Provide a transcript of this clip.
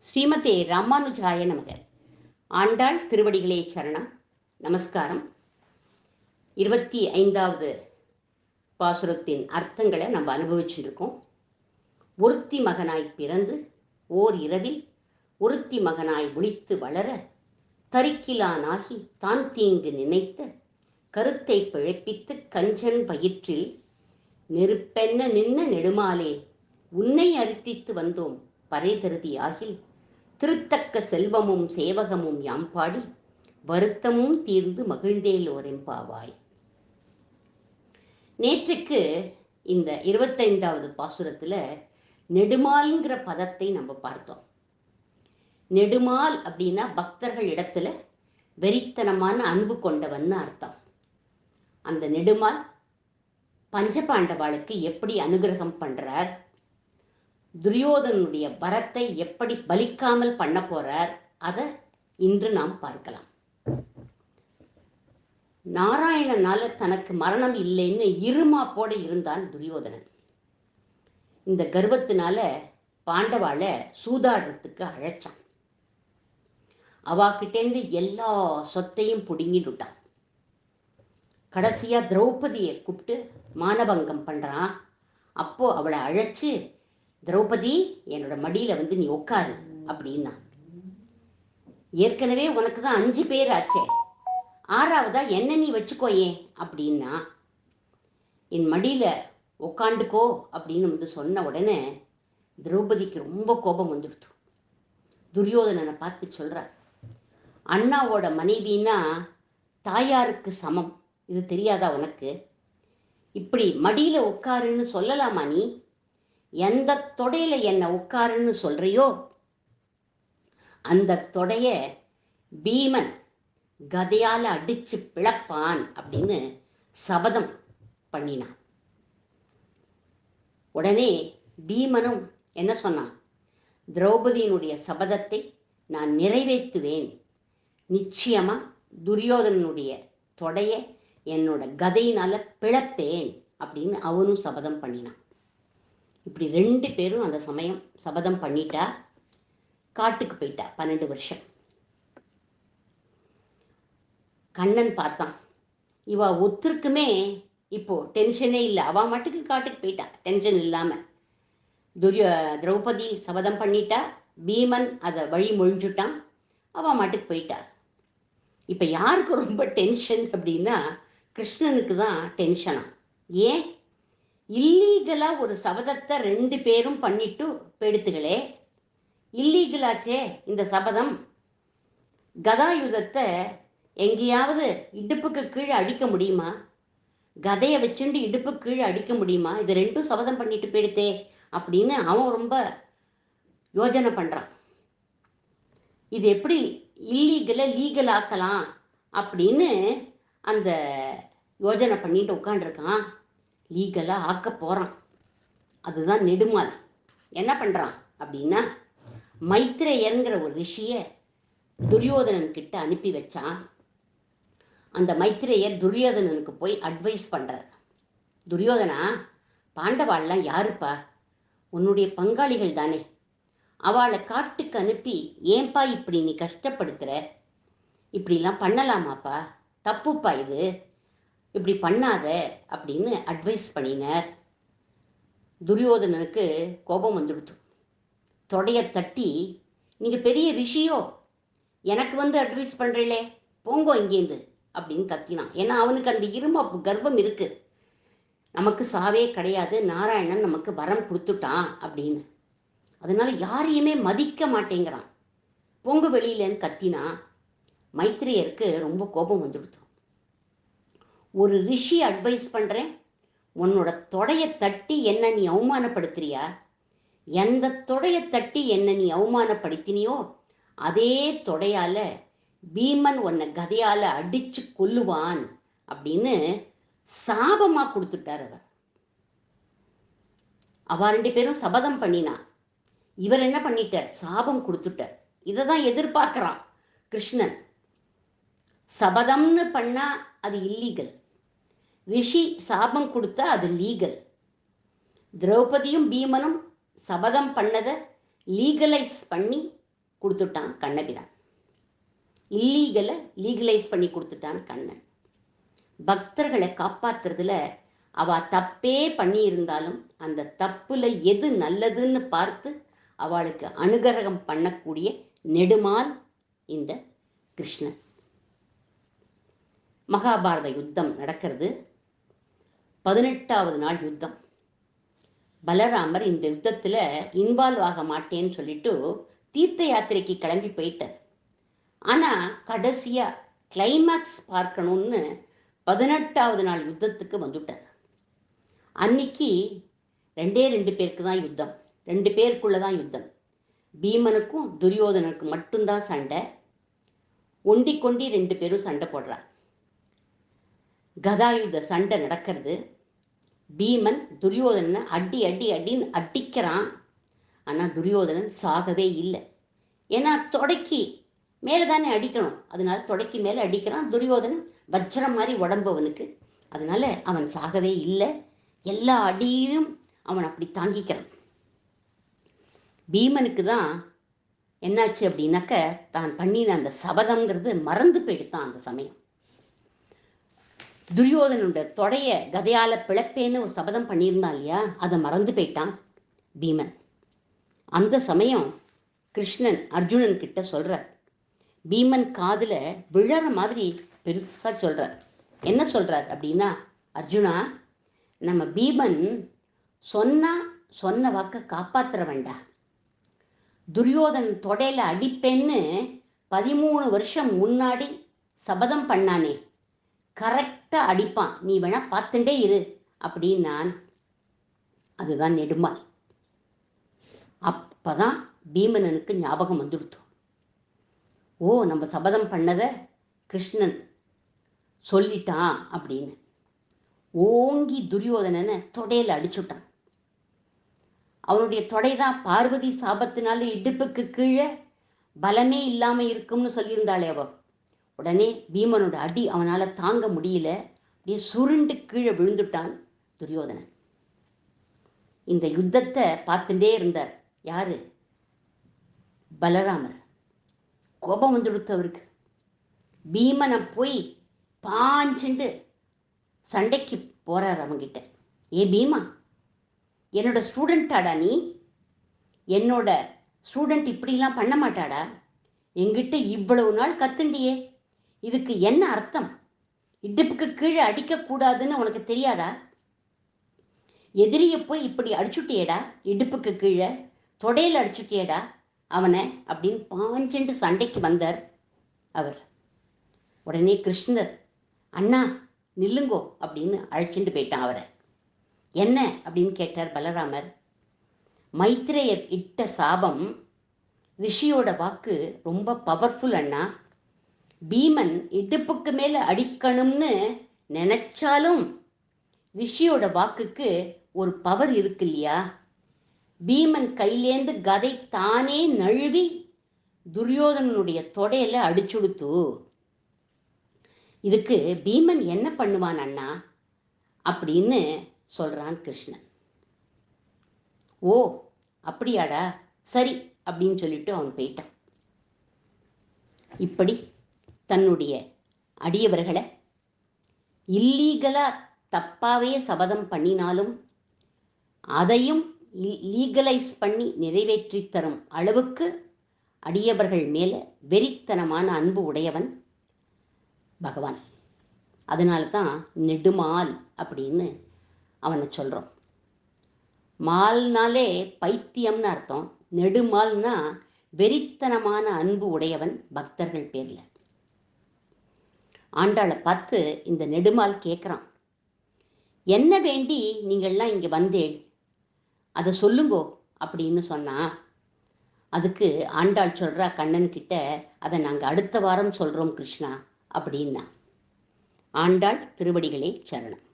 ஸ்ரீமதே ராமானுஜாய நமக. ஆண்டாள் திருவடிகளே சரணம். நமஸ்காரம். 25வது பாசுரத்தின் அர்த்தங்களை நம்ம அனுபவிச்சுருக்கோம். ஒருத்தி மகனாய் பிறந்து ஓர் இரவில் ஒருத்தி மகனாய் ஒளித்து வளர தரிக்கிலானாகி தான் தீங்கு நினைத்த கருத்தை பிழைப்பித்து கஞ்சன் பயிற்றில் நெருப்பென்ன நின்ன நெடுமாலே உன்னை அரித்தித்து வந்தோம் பறைதருதி ஆகில் திருத்தக்க செல்வமும் சேவகமும் யாம்பாடி வருத்தமும் தீர்ந்து மகிழ்ந்தேலோரெம்பாவாய். நேற்றுக்கு இந்த 25வது பாசுரத்தில் நெடுமால்ங்கிற பதத்தை நம்ம பார்த்தோம். நெடுமால் அப்படின்னா பக்தர்கள் இடத்துல வெறித்தனமான அன்பு கொண்டவன்னு அர்த்தம். அந்த நெடுமால் பஞ்சபாண்டவாளுக்கு எப்படி அனுகிரகம் பண்றார், துரியோதனுடைய வரத்தை எப்படி பலிக்காமல் பண்ண போறார், அதை இன்று நாம் பார்க்கலாம். நாராயணனால தனக்கு மரணம் இல்லைன்னு இருமாப்போட இருந்தான் துரியோதனன். இந்த கர்வத்தினால பாண்டவாளை சூதாடுறதுக்கு அழைச்சான். அவாக்கிட்டேருந்து எல்லா சொத்தையும் பிடுங்கிட்டுட்டான். கடைசியா திரௌபதியை கூப்பிட்டு மானபங்கம் பண்றான். அப்போ அவளை அழைச்சு, திரௌபதி என்னோட மடியில வந்து நீ உட்காரு அப்படின்னா. ஏற்கனவே உனக்கு தான் 5 பேர் ஆச்சே, 6வதா என்ன நீ வச்சுக்கோயே அப்படின்னா. என் மடியில உக்காண்டுக்கோ அப்படின்னு வந்து சொன்ன உடனே திரௌபதிக்கு ரொம்ப கோபம் வந்துடுத்து. துரியோதனனை பார்த்து சொல்ற, அண்ணாவோட மனைவின்னா தாயாருக்கு சமம், இது தெரியாதா உனக்கு? இப்படி மடியில உட்காருன்னு சொல்லலாமா நீ? எந்த தொடையில என்ன உட்காருன்னு சொல்றியோ அந்த தொடைய பீமன் கதையால அடிச்சு பிளப்பான் அப்படின்னு சபதம் பண்ணினான். உடனே பீமனும் என்ன சொன்னான்? திரௌபதியினுடைய சபதத்தை நான் நிறைவேற்றுவேன், நிச்சயமா துரியோதனனுடைய தொடைய என்னோட கதையினால பிளப்பேன் அப்படின்னு அவனும் சபதம் பண்ணினான். இப்படி 2 பேரும் அந்த சமயம் சபதம் பண்ணிட்டா. காட்டுக்கு போயிட்டா 12 வருஷம். கண்ணன் பார்த்தான், இவ ஒத்துருக்குமே இப்போ டென்ஷனே இல்லை, அவ மட்டுக்கு காட்டுக்கு போயிட்டா டென்ஷன் இல்லாம. திரௌபதி சபதம் பண்ணிட்டா, பீமன் அதை வழி மொழிஞ்சுட்டான், அவ மட்டுக்கு போயிட்டா. இப்ப யாருக்கு ரொம்ப டென்ஷன் அப்படின்னா கிருஷ்ணனுக்கு தான் டென்ஷனா. ஏன்? இல்லீகலா ஒரு சபதத்தை 2 பேரும் பண்ணிட்டு போயிடுத்துகளே, இல்லீகலாச்சே இந்த சபதம். கதாயுதத்தை எங்கேயாவது இடுப்புக்கு கீழே அடிக்க முடியுமா? கதையை வச்சுட்டு இடுப்பு கீழே அடிக்க முடியுமா? இது 2ம் சபதம் பண்ணிட்டு போயிடுத்தே அப்படின்னு அவன் ரொம்ப யோஜனை பண்றான். இது எப்படி இல்லீகலை லீகல் ஆக்கலாம் அப்படின்னு அந்த யோஜனை பண்ணிட்டு உட்காண்டிருக்கான். லீகலா ஆக்க போறான். அதுதான் நெடுமால். என்ன பண்றான் அப்படின்னா, மைத்ரேயர்ங்கிற ஒரு ரிஷிய துரியோதனன் கிட்ட அனுப்பி வச்சான். அந்த மைத்ரேயர் துரியோதனனுக்கு போய் அட்வைஸ் பண்றார். துரியோதனா, பாண்டவாள்லாம் யாருப்பா? உன்னுடைய பங்காளிகள் தானே. அவளை காட்டுக்கு அனுப்பி ஏன்பா இப்படி நீ கஷ்டப்படுத்துற? இப்படிலாம் பண்ணலாமாப்பா? தப்புப்பா இது, இப்படி பண்ணாத அப்படின்னு அட்வைஸ் பண்ணினார். துரியோதனனுக்கு கோபம் வந்துடுத்து. தொடைய தட்டி, நீங்க பெரிய ரிஷியோ, எனக்கு வந்து அட்வைஸ் பண்றீங்களே, போங்கோ இங்கேருந்து அப்படின்னு கத்தினான். ஏன்னா அவனுக்கு அந்த இருமாப்பு கர்வம் இருக்கு, நமக்கு சாவே கிடையாது, நாராயணன் நமக்கு வரம் கொடுத்துட்டான் அப்படின்னு. அதனால யாரையுமே மதிக்க மாட்டேங்கிறான், பொங்கு வெளியிலன்னு கத்தினா. மைத்ரேயருக்கு ரொம்ப கோபம் வந்துடுத்து. ஒரு ரிஷி அட்வைஸ் பண்றேன், உன்னோட தொடைய தட்டி என்ன நீ அவமானப்படுத்துறியா? எந்த தொடைய தட்டி என்ன நீ அவமானப்படுத்தினியோ அதே தொடையால பீமன் உன்னை கதையால அடிச்சு கொல்லுவான் அப்படின்னு சாபமா கொடுத்துட்டார் அவர். அவ 2 பேரும் சபதம் பண்ணினா, இவர் என்ன பண்ணிட்டார்? சாபம் கொடுத்துட்டார். இதை தான் எதிர்பார்க்கிறான் கிருஷ்ணன். சபதம்னு பண்ணா அது இல்லீகல், ரிஷி சாபம் கொடுத்தா அது லீகல். திரௌபதியும் பீமனும் சபதம் பண்ணதை லீகலைஸ் பண்ணி கொடுத்துட்டான் கண்ணபிரான். இல்லீகலை லீகலைஸ் பண்ணி கொடுத்துட்டான் கண்ணன். பக்தர்களை காப்பாத்துறதுல அவ தப்பே பண்ணியிருந்தாலும் அந்த தப்புல எது நல்லதுன்னு பார்த்து அவளுக்கு அனுகிரகம் பண்ணக்கூடிய நெடுமால் இந்த கிருஷ்ணன். மகாபாரத யுத்தம் நடக்கிறது. 18வது நாள் யுத்தம். பலராமர் இந்த யுத்தத்தில் இன்வால்வ் ஆக மாட்டேன்னு சொல்லிட்டு தீர்த்த யாத்திரைக்கு கிளம்பி போயிட்டார். ஆனால் கடைசியாக கிளைமேக்ஸ் பார்க்கணும்னு 18வது நாள் யுத்தத்துக்கு வந்துட்டார். அன்னைக்கு 2 பேருக்கு தான் யுத்தம், 2 பேருக்குள்ள தான் யுத்தம். பீமனுக்கும் துரியோதனனுக்கும் மட்டும்தான் சண்டை. ஒண்டிக்கொண்டி 2 பேரும் சண்டை போடுறார். கதாயுத சண்டை நடக்கிறது. பீமன் துரியோதனனை அடின்னு அடிக்கிறான். ஆனால் துரியோதனன் சாகவே இல்லை. ஏன்னா தொடைக்கு மேலே தானே அடிக்கணும், அதனால தொடைக்கு மேலே அடிக்கிறான். துரியோதனன் வஜ்ரம் மாதிரி உடம்பு அவனுக்கு, அதனால அவன் சாகவே இல்லை. எல்லா அடியும் அவன் அப்படி தாங்கிக்கிறான். பீமனுக்கு தான் என்னாச்சு அப்படின்னாக்க, தான் பண்ணின அந்த சபதம்ங்கிறது மறந்து போயிடுத்தான் அந்த சமயம். துரியோதனோட தொடைய கதையால பிளப்பேன்னு ஒரு சபதம் பண்ணியிருந்தான் இல்லையா, அதை மறந்து போயிட்டான் பீமன். அந்த சமயம் கிருஷ்ணன் அர்ஜுனன் கிட்ட சொல்றார். பீமன் காதுல விழற மாதிரி பெருசா சொல்றார். என்ன சொல்றார் அப்படின்னா, அர்ஜுனா, நம்ம பீமன் சொன்ன வாக்க காப்பாற்ற வேண்டாம். துரியோதன் தொடையில அடிப்பேன்னு 13 வருஷம் முன்னாடி சபதம் பண்ணானே, கரெக்டா அடிப்பான், நீ வேணா பார்த்துட்டே இரு அப்படின்னான். அதுதான் நெடுமால். அப்பதான் பீமனனுக்கு ஞாபகம் வந்துடுத்து. ஓ, நம்ம சபதம் பண்ணதை கிருஷ்ணன் சொல்லிட்டான் அப்படின்னு ஓங்கி துரியோதனனை தொடையில அடிச்சுட்டான். அவனுடைய தொடைதான் பார்வதி சாபத்தினால இடுப்புக்கு கீழே பலமே இல்லாம இருக்கும்னு சொல்லியிருந்தாளே அவ. உடனே பீமனோட அடி அவனால தாங்க முடியல, அப்படியே சுருண்டு கீழே விழுந்துட்டான் துரியோதனன். இந்த யுத்தத்தை பார்த்துட்டே இருந்தார் யாரு? பலராமர். கோபம் வந்துடுத்து அவருக்கு. பீமனை போய் பாஞ்சுண்டு சண்டைக்கு போறார் அவங்கிட்ட. ஏ பீமா, என்னோட ஸ்டூடெண்டாடா நீ? என்னோட ஸ்டூடெண்ட் இப்படிலாம் பண்ண மாட்டாடா? என்கிட்ட இவ்வளவு நாள் கத்துண்டியே, இதுக்கு என்ன அர்த்தம்? இடுப்புக்கு கீழே அடிக்கக்கூடாதுன்னு உனக்கு தெரியாதா? எதிரியை போய் இப்படி அடிச்சுட்டியேடா, இடுப்புக்கு கீழே தொடையில் அடிச்சுட்டியேடா அவனை அப்படின்னு பாஞ்சுண்டு சண்டைக்கு வந்தார் அவர். உடனே கிருஷ்ணர், அண்ணா நில்லுங்கோ அப்படின்னு அழைச்சிட்டு போயிட்டான் அவரை. என்ன அப்படின்னு கேட்டார் பலராமர். மைத்ரேயர் இட்ட சாபம், ரிஷியோட வாக்கு ரொம்ப பவர்ஃபுல் அண்ணா. பீமன் இடுப்புக்கு மேல அடிக்கணும்னு நினைச்சாலும் ரிஷியோட வாக்குக்கு ஒரு பவர் இருக்கு இல்லையா? பீமன் கையிலேந்து கதை தானே நழுவி துரியோதனனுடைய தொடையில அடிச்சுடுத்து. இதுக்கு பீமன் என்ன பண்ணுவான் அண்ணா அப்படின்னு சொல்றான் கிருஷ்ணன். ஓ அப்படியாடா, சரி அப்படின்னு சொல்லிட்டு அவன் போயிட்டான். இப்படி தன்னுடைய அடியவர்களை இல்லீகலா தப்பாவே சபதம் பண்ணினாலும் அதையும் லீகலைஸ் பண்ணி நிறைவேற்றி தரும் அளவுக்கு அடியவர்கள் மேல வெறித்தனமான அன்பு உடையவன் பகவான். அதனால தான் நெடுமால் அப்படின்னு அவனை சொல்கிறோம். மால்னாலே பைத்தியம்னு அர்த்தம். நெடுமால்னா வெறித்தனமான அன்பு உடையவன் பக்தர்கள் பேரில். ஆண்டாளை பார்த்து இந்த நெடுமால் கேட்குறான், என்ன வேண்டி நீங்கள்லாம் இங்கே வந்தேள், அதை சொல்லுங்கோ அப்படின்னு சொன்னா. அதுக்கு ஆண்டாள் சொல்கிறா கண்ணன் கிட்ட, அதை நாங்கள் அடுத்த வாரம் சொல்கிறோம் கிருஷ்ணா அப்படின்னா. ஆண்டாள் திருவடிகளே சரணம்.